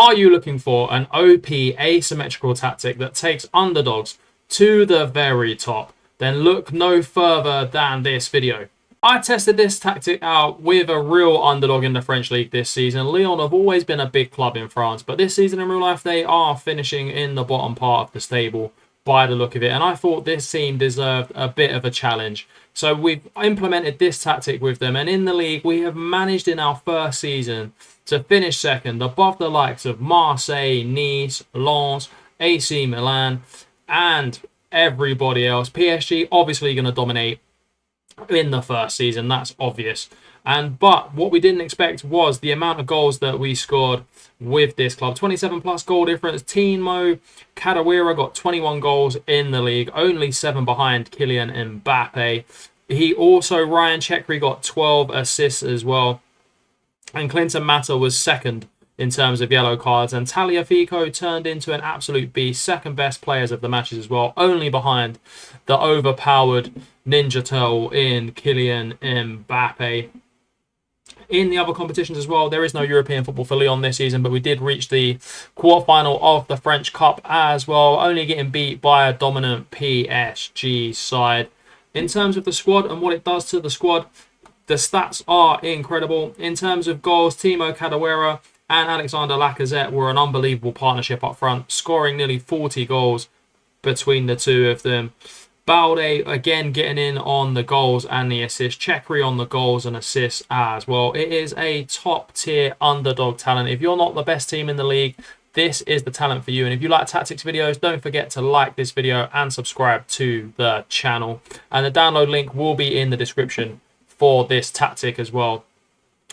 Are you looking for an OP asymmetrical tactic that takes underdogs to the very top? Then look no further than this video. I tested this tactic out with a real underdog in the French League this season. Lyon have always been a big club in France, but this season in real life they are finishing in the bottom part of the table by the look of it. And I thought this team deserved a bit of a challenge. So we've implemented this tactic with them. And in the league, we have managed in our first season to finish second above the likes of Marseille, Nice, Lens, AC Milan, and everybody else. PSG obviously going to dominate in the first season, that's obvious. But what we didn't expect was the amount of goals that we scored with this club. 27 plus goal difference. Timo Kadewere got 21 goals in the league, only 7 behind Kylian Mbappe. Ryan Chekri got 12 assists as well. And Clinton Mata was second in terms of yellow cards. And Tagliafico turned into an absolute beast. Second best players of the matches as well. Only behind the overpowered Ninja Turtle in Kylian Mbappe. In the other competitions as well, there is no European football for Lyon this season, but we did reach the quarterfinal of the French Cup as well, only getting beat by a dominant PSG side. In terms of the squad and what it does to the squad, the stats are incredible. In terms of goals, Timo Kadewere and Alexander Lacazette were an unbelievable partnership up front, scoring nearly 40 goals between the two of them. Balde again getting in on the goals and the assists. Chekri on the goals and assists as well. It is a top tier underdog talent. If you're not the best team in the league, this is the talent for you. And if you like tactics videos, don't forget to like this video and subscribe to the channel. And the download link will be in the description for this tactic as well.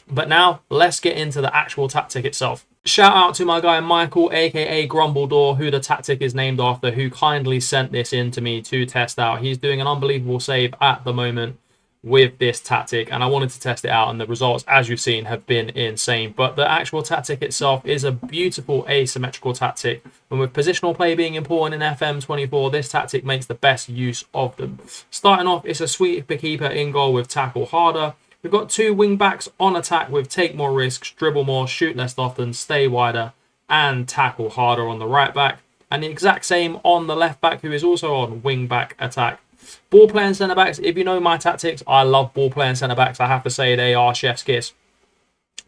But now let's get into the actual tactic itself. Shout out to my guy Michael, aka Grumboldore, who the tactic is named after, who kindly sent this in to me to test out. He's doing an unbelievable save at the moment with this tactic, and I wanted to test it out, and the results, as you've seen, have been insane. But the actual tactic itself is a beautiful asymmetrical tactic, and with positional play being important in FM24, this tactic makes the best use of them. Starting off, it's a sweeper keeper in goal with tackle harder. We've got 2 wing backs on attack with take more risks, dribble more, shoot less often, stay wider, and tackle harder on the right back. And the exact same on the left back, who is also on wing back attack. Ball playing centre backs, if you know my tactics, I love ball playing centre backs. I have to say they are chef's kiss.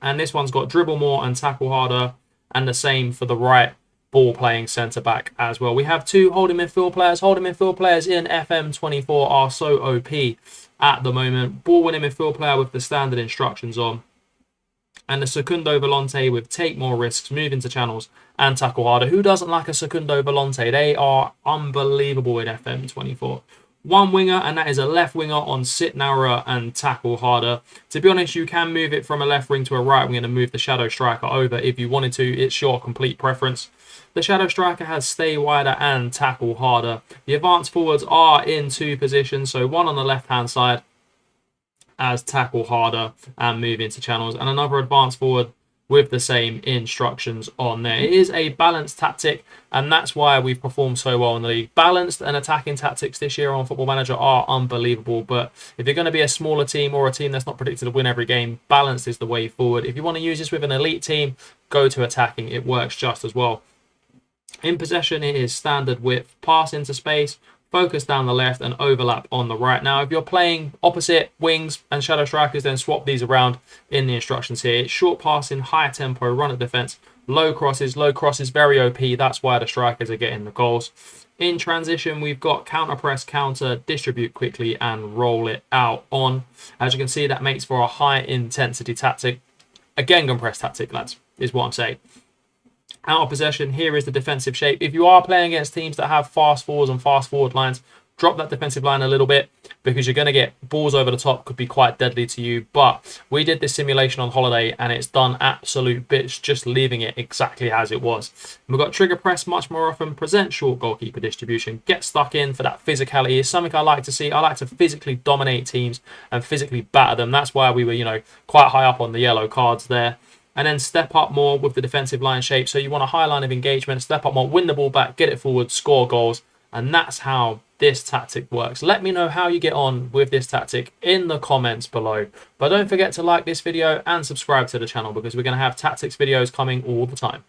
And this one's got dribble more and tackle harder, and the same for the right ball playing centre back as well. We have 2 holding midfield players. Holding midfield players in FM24 are so OP at the moment. Ball winning midfield player with the standard instructions on, and the secundo volante with take more risks, move into channels, and tackle harder. Who doesn't like a secundo volante? They are unbelievable in FM24. 1 winger, and that is a left winger on sit narrower and tackle harder. To be honest, you can move it from a left wing to a right wing and move the shadow striker over if you wanted to. It's your complete preference. The shadow striker has stay wider and tackle harder. The advanced forwards are in 2 positions, so one on the left hand side as tackle harder and move into channels, and another advanced forward with the same instructions on there. It is a balanced tactic, and that's why we've performed so well in the league. Balanced and attacking tactics this year on Football Manager are unbelievable, but if you're going to be a smaller team or a team that's not predicted to win every game, balanced is the way forward. If you want to use this with an elite team, go to attacking. It works just as well. In possession, it is standard width, pass into space, focus down the left, and overlap on the right. Now, if you're playing opposite wings and shadow strikers, then swap these around in the instructions here. It's short passing, high tempo, run at defense, low crosses, very OP. That's why the strikers are getting the goals. In transition, we've got counter press, counter, distribute quickly, and roll it out on. As you can see, that makes for a high intensity tactic. Again, compressed tactic, lads, is what I'm saying. Out of possession, here is the defensive shape. If you are playing against teams that have fast forwards and fast forward lines, drop that defensive line a little bit, because you're going to get balls over the top, could be quite deadly to you. But we did this simulation on holiday, and it's done absolute bits, just leaving it exactly as it was. And we've got trigger press much more often, present short goalkeeper distribution, get stuck in for that physicality. It's something I like to see. I like to physically dominate teams and physically batter them. That's why we were, quite high up on the yellow cards there. And then step up more with the defensive line shape. So you want a high line of engagement, step up more, win the ball back, get it forward, score goals. And that's how this tactic works. Let me know how you get on with this tactic in the comments below. But don't forget to like this video and subscribe to the channel, because we're going to have tactics videos coming all the time.